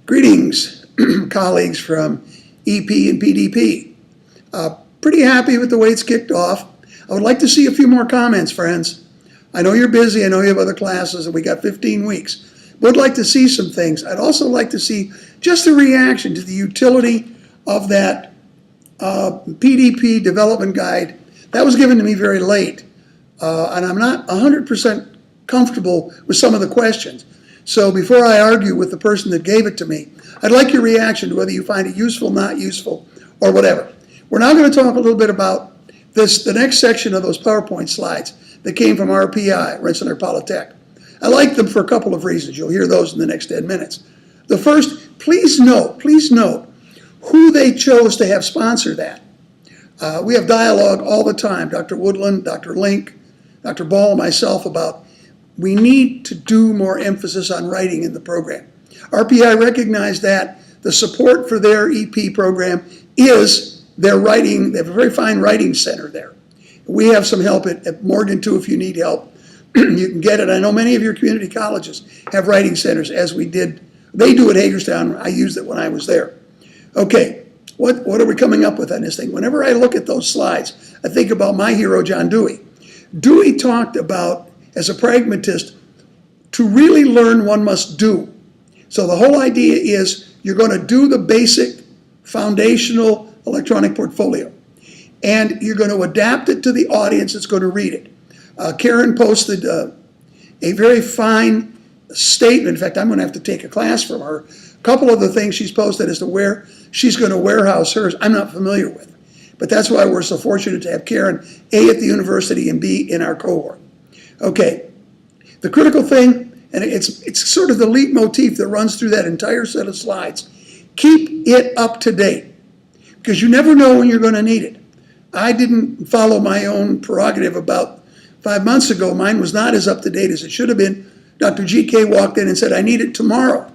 Greetings, colleagues from EP and PDP. Pretty happy with the way it's kicked off. I would like to see a few more comments, friends. I know you're busy, I know you have other classes, and we got 15 weeks. Would like to see some things. I'd also like to see just a reaction to the utility of that PDP development guide. That was given to me very late, and I'm not 100% comfortable with some of the questions. So before I argue with the person that gave it to me, I'd like your reaction to whether you find it useful, not useful, or whatever. We're now going to talk a little bit about the next section of those PowerPoint slides that came from RPI, Rensselaer Polytech. I like them for a couple of reasons. You'll hear those in the next 10 minutes. The first, please note who they chose to have sponsor that. We have dialogue all the time, Dr. Woodland, Dr. Link, Dr. Ball, and myself, about we need to do more emphasis on writing in the program. RPI recognized that the support for their EP program is their writing. They have a very fine writing center there. We have some help at Morgan too if you need help. You can get it. I know many of your community colleges have writing centers, as we did. They do at Hagerstown. I used it when I was there. Okay, what are we coming up with on this thing? Whenever I look at those slides, I think about my hero, John Dewey. Dewey talked about, as a pragmatist, to really learn one must do. So the whole idea is you're going to do the basic foundational electronic portfolio, and you're going to adapt it to the audience that's going to read it. Karen posted a very fine statement. In fact, I'm going to have to take a class from her. A couple of the things she's posted as to where she's going to warehouse hers, I'm not familiar with. But that's why we're so fortunate to have Karen, A, at the university, and B, in our cohort. Okay, the critical thing, and it's sort of the leitmotif that runs through that entire set of slides, keep it up to date, because you never know when you're going to need it. I didn't follow my own prerogative about 5 months ago. Mine was not as up to date as it should have been. Dr. GK walked in and said, I need it tomorrow.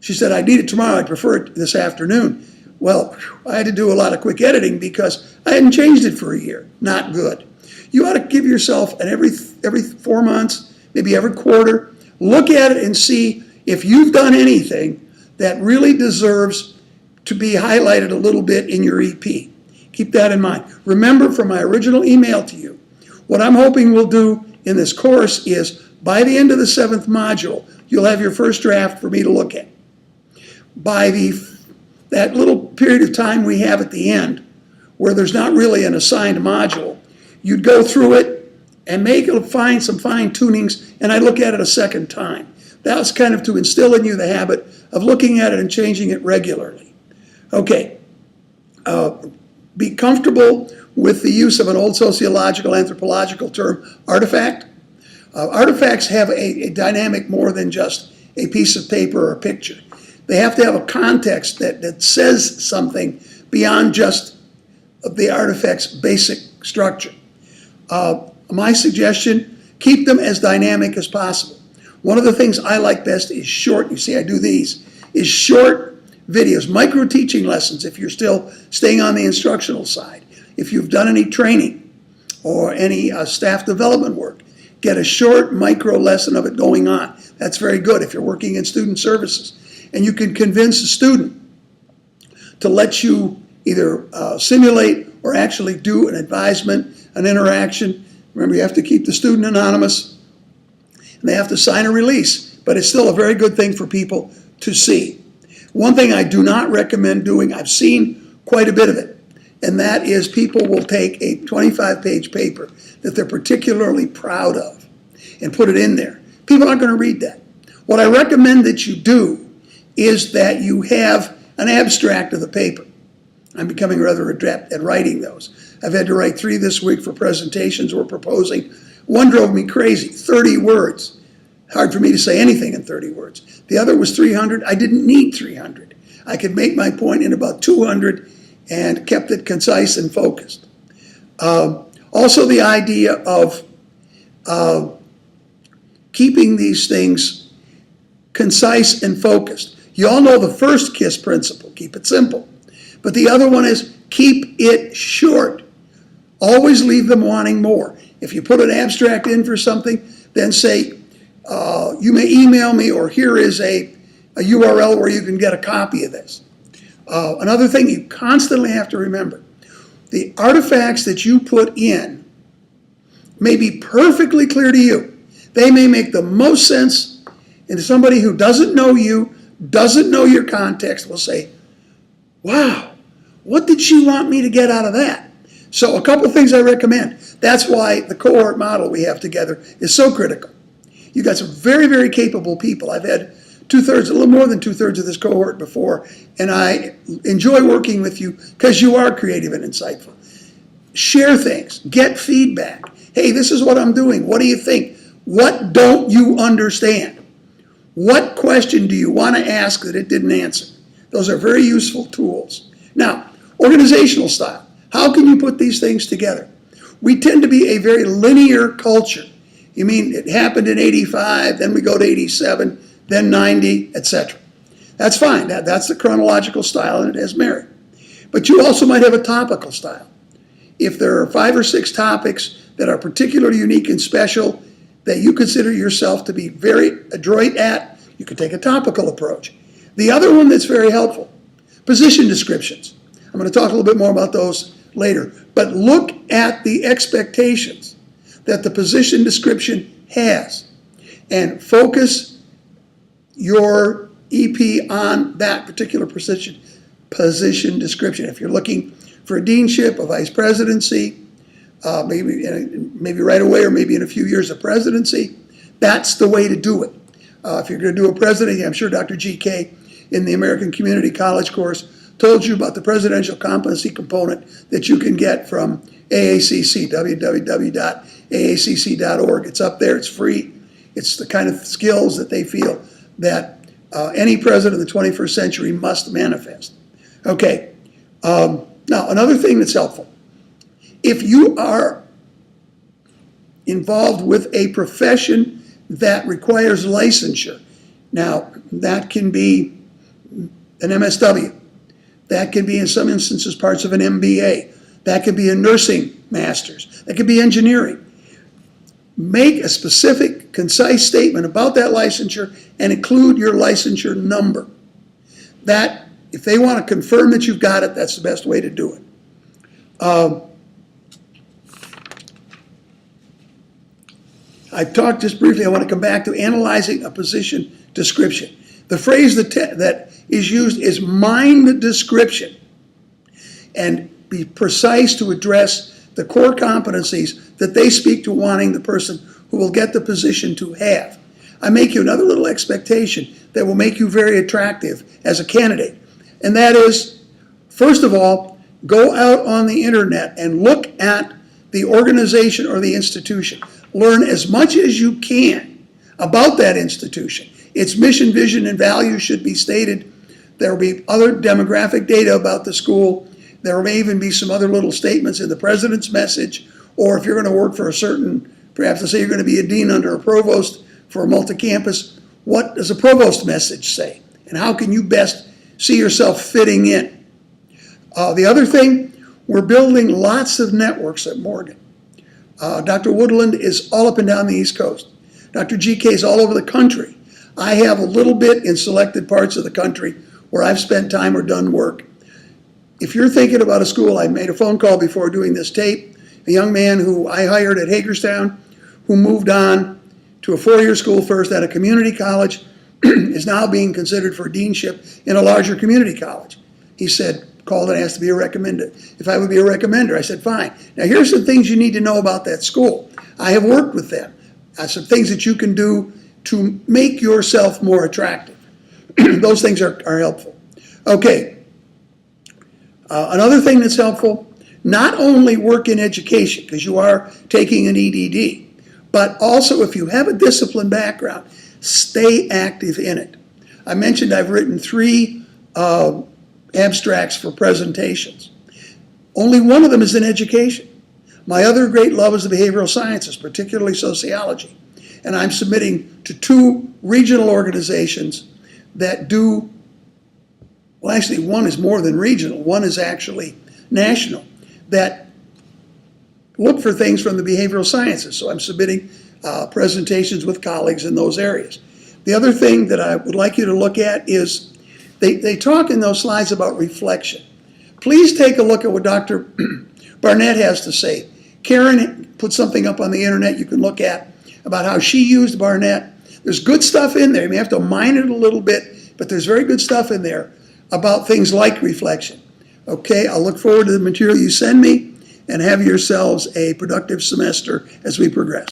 She said, I need it tomorrow. I prefer it this afternoon. Well, I had to do a lot of quick editing because I hadn't changed it for a year. Not good. You ought to give yourself an every 4 months, maybe every quarter, look at it and see if you've done anything that really deserves to be highlighted a little bit in your EP. Keep that in mind. Remember from my original email to you, what I'm hoping we'll do in this course is by the end of the 7th module, you'll have your first draft for me to look at. By that little period of time we have at the end, where there's not really an assigned module, you'd go through it and find some fine tunings, and I'd look at it a second time. That was kind of to instill in you the habit of looking at it and changing it regularly. Okay, be comfortable with the use of an old sociological, anthropological term, artifact. Artifacts have a dynamic more than just a piece of paper or a picture. They have to have a context that says something beyond just the artifact's basic structure. My suggestion, keep them as dynamic as possible. One of the things I like best is short, you see I do these, is short videos, micro teaching lessons if you're still staying on the instructional side. If you've done any training or any staff development work, get a short micro lesson of it going on. That's very good if you're working in student services. And you can convince a student to let you either simulate or actually do an advisement, an interaction. Remember, you have to keep the student anonymous, and they have to sign a release, but it's still a very good thing for people to see. One thing I do not recommend doing, I've seen quite a bit of it, and that is people will take a 25-page paper that they're particularly proud of and put it in there. People aren't going to read that. What I recommend that you do is that you have an abstract of the paper. I'm becoming rather adept at writing those. I've had to write 3 this week for presentations we're proposing. One drove me crazy, 30 words. Hard for me to say anything in 30 words. The other was 300. I didn't need 300. I could make my point in about 200 and kept it concise and focused. Also the idea of keeping these things concise and focused. You all know the first KISS principle, keep it simple. But the other one is keep it short. Always leave them wanting more. If you put an abstract in for something, then say, you may email me, or here is a a URL where you can get a copy of this. Another thing you constantly have to remember, the artifacts that you put in may be perfectly clear to you. They may make the most sense, and somebody who doesn't know you, doesn't know your context, will say, wow, what did she want me to get out of that? So a couple of things I recommend. That's why the cohort model we have together is so critical. You've got some very, very capable people. I've had a little more than two-thirds of this cohort before, and I enjoy working with you because you are creative and insightful. Share things, get feedback. Hey, this is what I'm doing. What do you think? What don't you understand? What question do you want to ask that it didn't answer? Those are very useful tools. Now, organizational style. How can you put these things together? We tend to be a very linear culture. You mean it happened in 85, then we go to 87, then 90, etc. That's fine. That's the chronological style, and it has merit. But you also might have a topical style. If there are 5 or 6 topics that are particularly unique and special that you consider yourself to be very adroit at, you can take a topical approach. The other one that's very helpful, position descriptions. I'm going to talk a little bit more about those later. But look at the expectations that the position description has and focus your EP on that particular position description. If you're looking for a deanship, a vice presidency, maybe right away or maybe in a few years a presidency, that's the way to do it. If you're going to do a presidency, I'm sure Dr. GK in the American Community College course told you about the presidential competency component that you can get from AACC, www.aacc.org. It's up there, it's free. It's the kind of skills that they feel that any president of the 21st century must manifest. Okay, now another thing that's helpful. If you are involved with a profession that requires licensure, now that can be an MSW, that can be in some instances parts of an MBA, that could be a nursing master's, that could be engineering. Make a specific, concise statement about that licensure and include your licensure number. That, if they want to confirm that you've got it, that's the best way to do it. I've talked just briefly, I want to come back to analyzing a position description. The phrase that is used is mind description, and be precise to address the core competencies that they speak to wanting the person who will get the position to have. I make you another little expectation that will make you very attractive as a candidate, and that is, first of all, go out on the internet and look at the organization or the institution. Learn as much as you can about that institution. Its mission, vision, and values should be stated. There will be other demographic data about the school. There may even be some other little statements in the president's message, or if you're going to work for a certain, perhaps let's say you're going to be a dean under a provost for a multi-campus, what does a provost message say? And how can you best see yourself fitting in? The other thing, we're building lots of networks at Morgan. Dr. Woodland is all up and down the East Coast. Dr. GK is all over the country. I have a little bit in selected parts of the country where I've spent time or done work. If you're thinking about a school, I made a phone call before doing this tape, a young man who I hired at Hagerstown, who moved on to a 4-year school first at a community college, is now being considered for deanship in a larger community college. He said, called and asked to be a recommender. If I would be a recommender, I said, fine. Now here's some things you need to know about that school. I have worked with them. Some things that you can do to make yourself more attractive. Those things are helpful. Okay. Another thing that's helpful, not only work in education, because you are taking an EDD, but also if you have a discipline background, stay active in it. I mentioned I've written 3 abstracts for presentations. Only one of them is in education. My other great love is the behavioral sciences, particularly sociology. And I'm submitting to 2 regional organizations that do, well, actually one is more than regional, one is actually national, that look for things from the behavioral sciences. So I'm submitting presentations with colleagues in those areas. The other thing that I would like you to look at is they talk in those slides about reflection. Please take a look at what Dr. Barnett has to say. Karen put something up on the internet you can look at about how she used Barnett. There's good stuff in there. You may have to mine it a little bit, but there's very good stuff in there about things like reflection. Okay, I'll look forward to the material you send me, and have yourselves a productive semester as we progress.